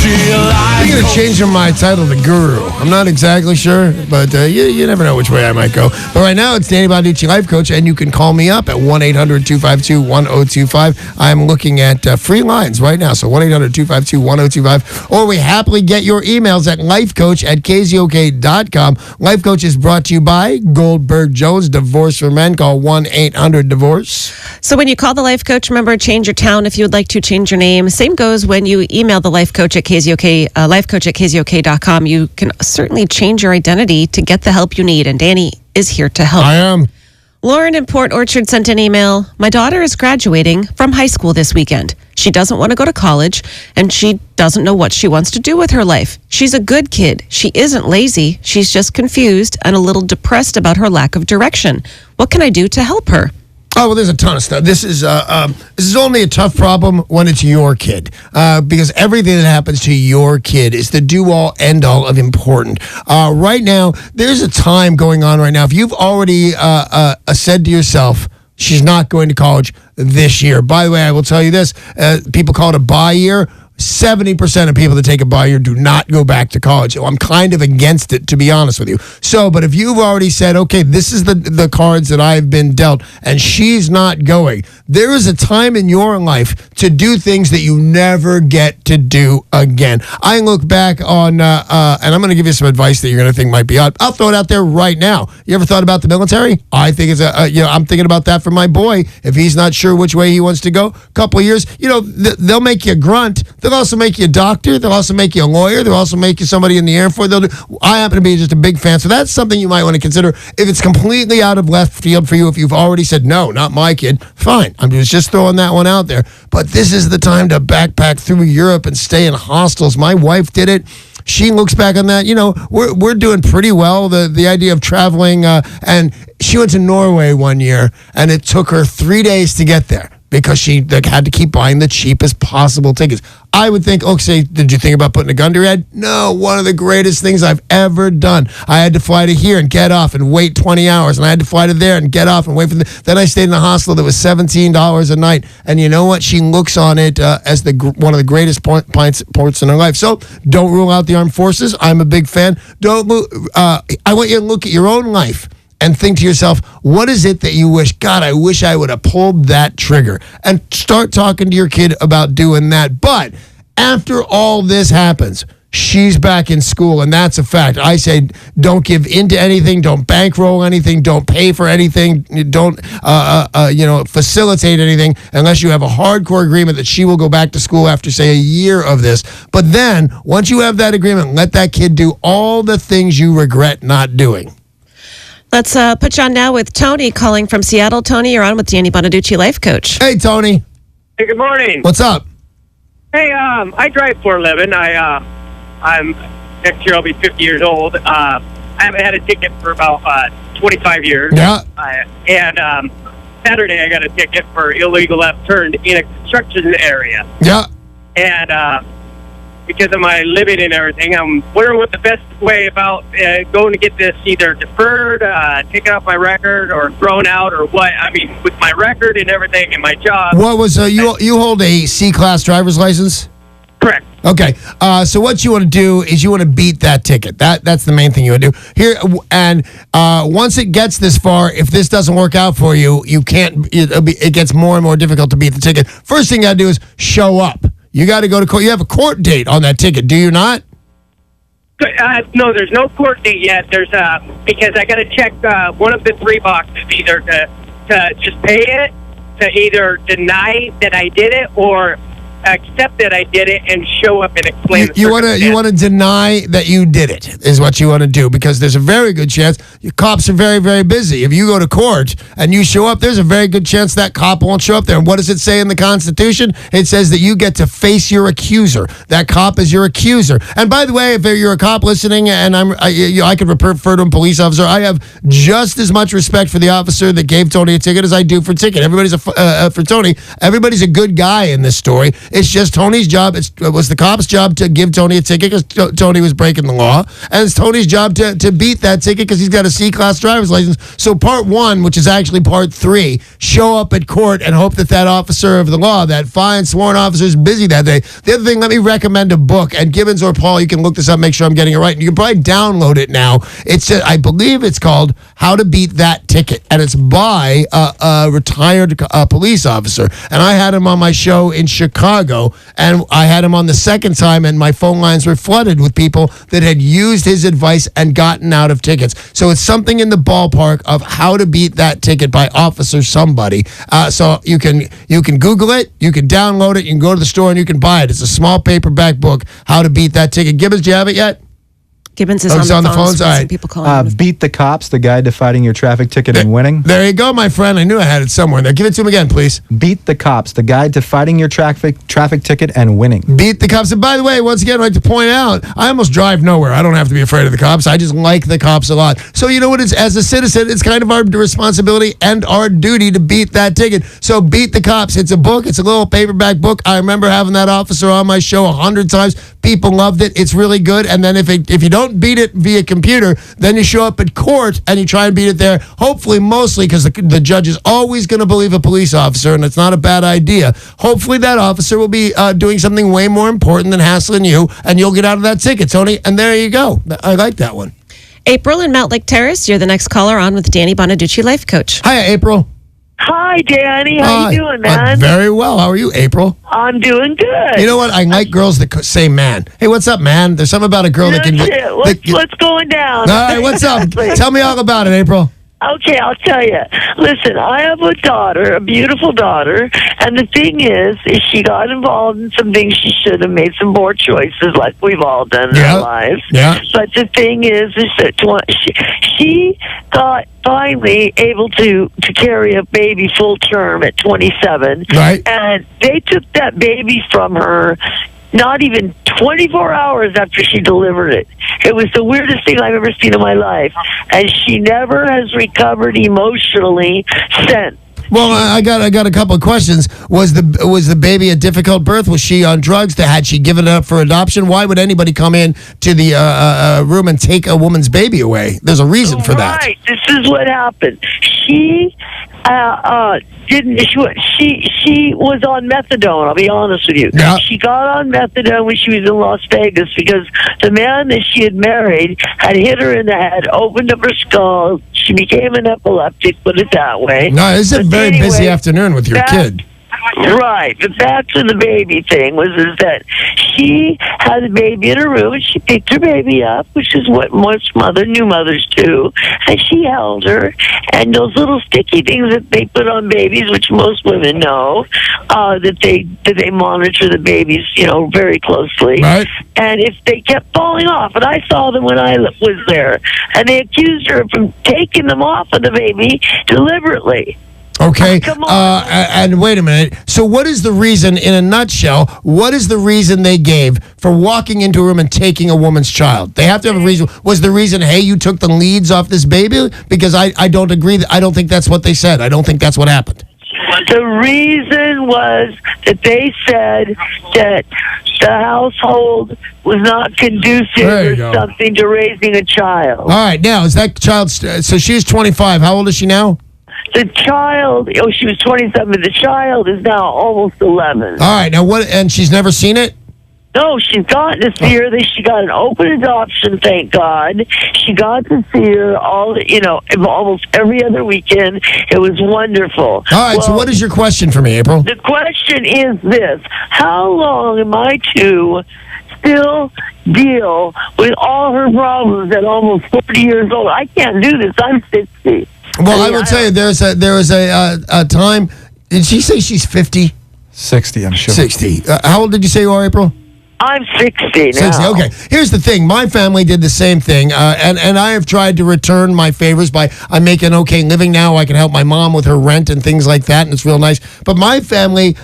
I'm going to change my title to Guru. I'm not exactly sure, but you never know which way I might go. But right now, it's Danny Bonaduce, Life Coach, and you can call me up at 1-800-252-1025. I'm looking at free lines right now, so 1-800-252-1025. Or we happily get your emails at lifecoach@kzok.com. Life Coach is brought to you by Goldberg Jones, Divorce for Men. Call 1-800-DIVORCE. So when you call the Life Coach, remember, change your town if you would like to change your name. Same goes when you email the Life Coach at KZOK, lifecoach@kzok.com. You can certainly change your identity to get the help you need, and Danny is here to help. I am. Lauren in Port Orchard sent an email. My daughter is graduating from high school this weekend. She doesn't want to go to college, and she doesn't know what she wants to do with her life. She's a good kid. She isn't lazy. She's just confused and a little depressed about her lack of direction. What can I do to help her? Oh, well, there's a ton of stuff. This is only a tough problem when it's your kid, because everything that happens to your kid is the do-all, end-all of important. Right now, there's a time going on right now. If you've already said to yourself, she's not going to college this year. By the way, I will tell you this. People call it a bye year. 70% of people that take a bye year do not go back to college. So I'm kind of against it, to be honest with you. So, but if you've already said, okay, this is the cards that I've been dealt, and she's not going, there is a time in your life to do things that you never get to do again. I look back on, and I'm going to give you some advice that you're going to think might be odd. I'll throw it out there right now. You ever thought about the military? I think it's I'm thinking about that for my boy. If he's not sure which way he wants to go, a couple of years, they'll make you a grunt. They'll also make you a doctor. They'll also make you a lawyer. They'll also make you somebody in the Air Force. I happen to be just a big fan, so that's something you might want to consider. If it's completely out of left field for you, if you've already said, no, not my kid, fine. I'm just throwing that one out there. But this is the time to backpack through Europe and stay in hostels. My wife did it. She looks back on that. We're doing pretty well. The idea of traveling, and she went to Norway one year, and it took her 3 days to get there, because she had to keep buying the cheapest possible tickets. I would think, okay, did you think about putting a gun to your head? No, one of the greatest things I've ever done. I had to fly to here and get off and wait 20 hours, and I had to fly to there and get off and wait for Then I stayed in a hostel that was $17 a night, and you know what? She looks on it as one of the greatest ports in her life. So don't rule out the armed forces. I'm a big fan. I want you to look at your own life and think to yourself, what is it that you wish? God, I wish I would have pulled that trigger. And start talking to your kid about doing that. But after all this happens, she's back in school, and that's a fact. I say don't give in to anything. Don't bankroll anything. Don't pay for anything. Don't facilitate anything unless you have a hardcore agreement that she will go back to school after, say, a year of this. But then, once you have that agreement, let that kid do all the things you regret not doing. Let's put you on now with Tony calling from Seattle. Tony, you're on with Danny Bonaduce, Life Coach. Hey, Tony. Hey, good morning. What's up? Hey, I drive for a living. Next year I'll be 50 years old. I haven't had a ticket for about 25 years. Yeah. And Saturday I got a ticket for illegal left turn in a construction area. Yeah. And because of my living and everything, I'm wondering what the best way about going to get this either deferred, taken off my record, or thrown out, or what. I mean, with my record and everything and my job. What was you hold a C-class driver's license? Correct. Okay. So what you want to do is you want to beat that ticket. That's the main thing you want to do here. And once it gets this far, if this doesn't work out for you, you can't. It gets more and more difficult to beat the ticket. First thing you got to do is show up. You got to go to court. You have a court date on that ticket, do you not? No, there's no court date yet. There's because I got to check one of the three boxes, either to just pay it, to either deny that I did it, or accept that I did it and show up and explain. You want to deny that you did it is what you want to do, because there's a very good chance your cops are very, very busy. If you go to court and you show up, there's a very good chance that cop won't show up there. And what does it say in the Constitution? It says that you get to face your accuser. That cop is your accuser. And by the way, if you're a cop listening, and I could refer to a police officer, I have just as much respect for the officer that gave Tony a ticket as I do for ticket. Everybody's for Tony. Everybody's a good guy in this story. It's just Tony's job. It was the cop's job to give Tony a ticket because Tony was breaking the law. And it's Tony's job to beat that ticket because he's got a C-class driver's license. So part 1, which is actually part 3, show up at court and hope that officer of the law, that fine sworn officer, is busy that day. The other thing, let me recommend a book. And Gibbons or Paul, you can look this up, make sure I'm getting it right. And you can probably download it now. I believe it's called How to Beat That Ticket. And it's by a retired police officer. And I had him on my show in Chicago. And I had him on the second time, and my phone lines were flooded with people that had used his advice and gotten out of tickets. So it's something in the ballpark of How to Beat That Ticket by Officer Somebody. So you can Google it, you can download it, you can go to the store and you can buy it. It's a small paperback book, How to Beat That Ticket. Gibbons, do you have it yet? Gibbons is on the phones. All right. People calling him. Beat the Cops, the guide to fighting your traffic ticket and winning. There you go, my friend. I knew I had it somewhere there. Give it to him again, please. Beat the Cops, the guide to fighting your traffic ticket and winning. Beat the Cops. And by the way, once again, I'd like to point out, I almost drive nowhere. I don't have to be afraid of the cops. I just like the cops a lot. So you know what? As a citizen, it's kind of our responsibility and our duty to beat that ticket. So Beat the Cops. It's a book. It's a little paperback book. I remember having that officer on my show 100 times. People loved it. It's really good. And then if you don't beat it via computer, then you show up at court and you try and beat it there. Hopefully, mostly because the judge is always going to believe a police officer, and it's not a bad idea. Hopefully, that officer will be doing something way more important than hassling you, and you'll get out of that ticket, Tony. And there you go. I like that one. April in Mount Lake Terrace, you're the next caller on with Danny Bonaducci, life coach. Hiya, April. Hi, Danny. How you doing, man? Very well. How are you, April? I'm doing good. You know what? I like girls that say man. Hey, what's up, man? There's something about a girl that can... What's going down? All right, what's up? Tell me all about it, April. Okay, I'll tell you. Listen, I have a daughter, a beautiful daughter, and the thing is she got involved in some things she should have made some more choices, like we've all done in our lives. Yeah. But the thing is that she got finally able to carry a baby full term at 27. Right. And they took that baby from her not even 24 hours after she delivered it. It was the weirdest thing I've ever seen in my life. And she never has recovered emotionally since. Well, I got a couple of questions. Was the baby a difficult birth? Was she on drugs? Had she given it up for adoption? Why would anybody come in to the room and take a woman's baby away? There's a reason for that. Right. This is what happened. She she was on methadone, I'll be honest with you. Yeah. She got on methadone when she was in Las Vegas because the man that she had married had hit her in the head, opened up her skull. She became an epileptic, put it that way. No, this is a very busy afternoon with your kid. Right, but back to the baby thing is that she had the baby in her room and she picked her baby up, which is what most new mothers do, and she held her, and those little sticky things that they put on babies, which most women know, that they monitor the babies, very closely. Right. And if they kept falling off, and I saw them when I was there, and they accused her of taking them off of the baby deliberately. Okay. Come on. And wait a minute. So what is the reason, in a nutshell, what is the reason they gave for walking into a room and taking a woman's child? They have to have a reason. Was the reason, hey, you took the leads off this baby? Because I don't agree. I don't think that's what they said. I don't think that's what happened. The reason was that they said that the household was not conducive or something to raising a child. All right. Now, is that child... So she's 25. How old is she now? The child, she was 27. The child is now almost 11. All right. Now, what? And she's never seen it? No, she's gotten to see her. She got an open adoption, thank God. She got to see her almost every other weekend. It was wonderful. All right, so what is your question for me, April? The question is this. How long am I to still deal with all her problems at almost 40 years old? I can't do this. I'm 60. Well, I will tell you, there was a time. Did she say she's 50? 60, I'm sure. 60. How old did you say you are, April? I'm 60 now. 60, okay. Here's the thing. My family did the same thing, and I have tried to return my favors by I make an okay living now. I can help my mom with her rent and things like that, and it's real nice. But my family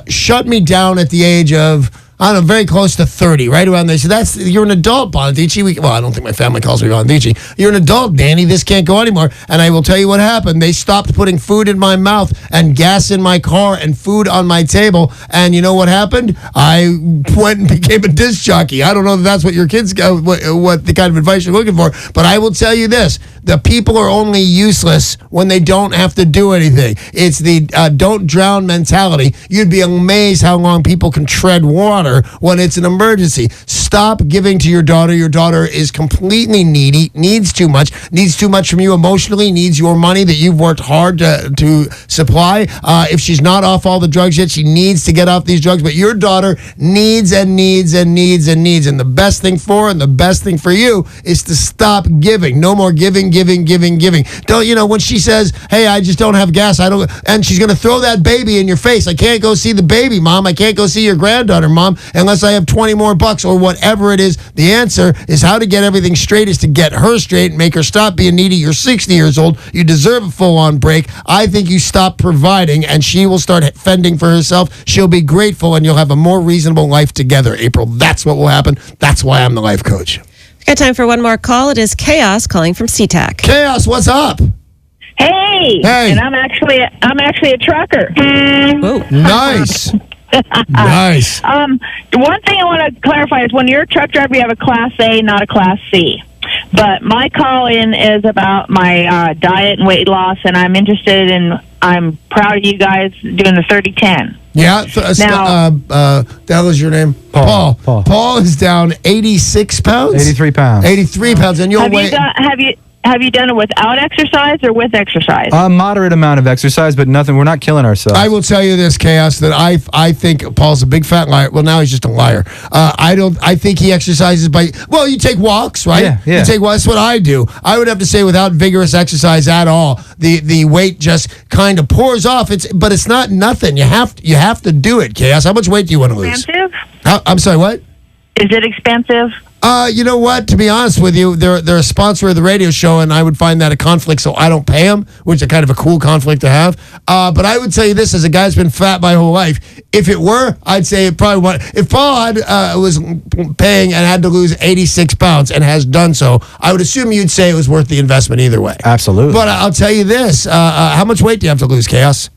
shut me down at the age of I don't know, very close to 30, right around there. So you're an adult, Bonadici. Well, I don't think my family calls me Bonadici. You're an adult, Danny. This can't go anymore. And I will tell you what happened. They stopped putting food in my mouth and gas in my car and food on my table. And you know what happened? I went and became a disc jockey. I don't know if that's what your kids go, what the kind of advice you're looking for. But I will tell you this. The people are only useless when they don't have to do anything. It's the don't drown mentality. You'd be amazed how long people can tread water when it's an emergency. Stop giving to your daughter. Your daughter is completely needy, needs too much from you emotionally, needs your money that you've worked hard to supply. If she's not off all the drugs yet, she needs to get off these drugs. But your daughter needs and needs and needs and needs. And the best thing for her and the best thing for you is to stop giving. No more giving. Don't, when she says, hey, I just don't have gas, and she's going to throw that baby in your face. I can't go see the baby, Mom. I can't go see your granddaughter, Mom, unless I have 20 more bucks or whatever it is. The answer is how to get everything straight is to get her straight and make her stop being needy. You're 60 years old. You deserve a full-on break. I think you stop providing, and she will start fending for herself. She'll be grateful, and you'll have a more reasonable life together, April. That's what will happen. That's why I'm the life coach. Got time for one more call. It is Chaos calling from SeaTac. Chaos, what's up? Hey. And I'm actually a trucker. Whoa. Nice. Nice. The one thing I want to clarify is when you're a truck driver, you have a Class A, not a Class C. But my call-in is about my diet and weight loss, and I'm proud of you guys doing the 30-10. Yeah. That was your name? Paul. Paul is down 86 pounds? 83 pounds. 83 pounds. And you'll wait. Have you done it without exercise or with exercise? A moderate amount of exercise, but nothing. We're not killing ourselves. I will tell you this, Chaos, that I think Paul's a big fat liar. Well, now he's just a liar. I think he exercises well, you take walks, right? Yeah. You take walks. That's what I do. I would have to say without vigorous exercise at all, the weight just kind of pours off. But it's not nothing. You have to do it, Chaos. How much weight do you want to lose? Expensive? I'm sorry, what? Is it expensive? You know what? To be honest with you, they're a sponsor of the radio show, and I would find that a conflict, so I don't pay them, which is kind of a cool conflict to have. But I would tell you this, as a guy who's been fat my whole life, if it were, I'd say it probably would. If Paul was paying and had to lose 86 pounds and has done so, I would assume you'd say it was worth the investment either way. Absolutely. But I'll tell you this, how much weight do you have to lose, Chaos?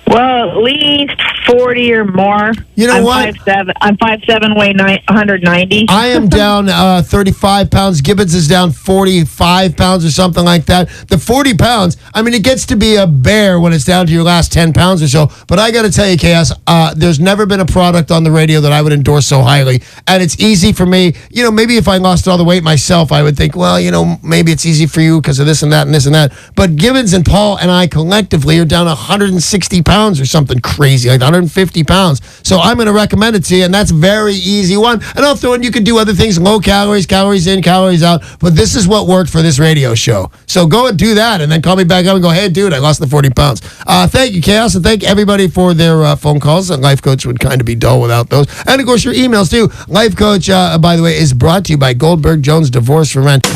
Well, at least 40 or more. You know I'm what? 5'7", I'm 5'7", weigh 190. I am down 35 pounds. Gibbons is down 45 pounds or something like that. The 40 pounds, I mean, it gets to be a bear when it's down to your last 10 pounds or so. But I got to tell you, Chaos, there's never been a product on the radio that I would endorse so highly. And it's easy for me. Maybe if I lost all the weight myself, I would think, well, maybe it's easy for you because of this and that and this and that. But Gibbons and Paul and I collectively are down 160 pounds or something crazy, like 150 pounds. So I'm going to recommend it to you, and that's a very easy one. And I'll throw in, you can do other things, low calories, calories in, calories out, but this is what worked for this radio show. So go and do that, and then call me back up and go, hey, dude, I lost the 40 pounds. Thank you, Chaos, and thank everybody for their phone calls. And Life Coach would kind of be dull without those. And, of course, your emails, too. Life Coach, by the way, is brought to you by Goldberg Jones Divorce for Rent.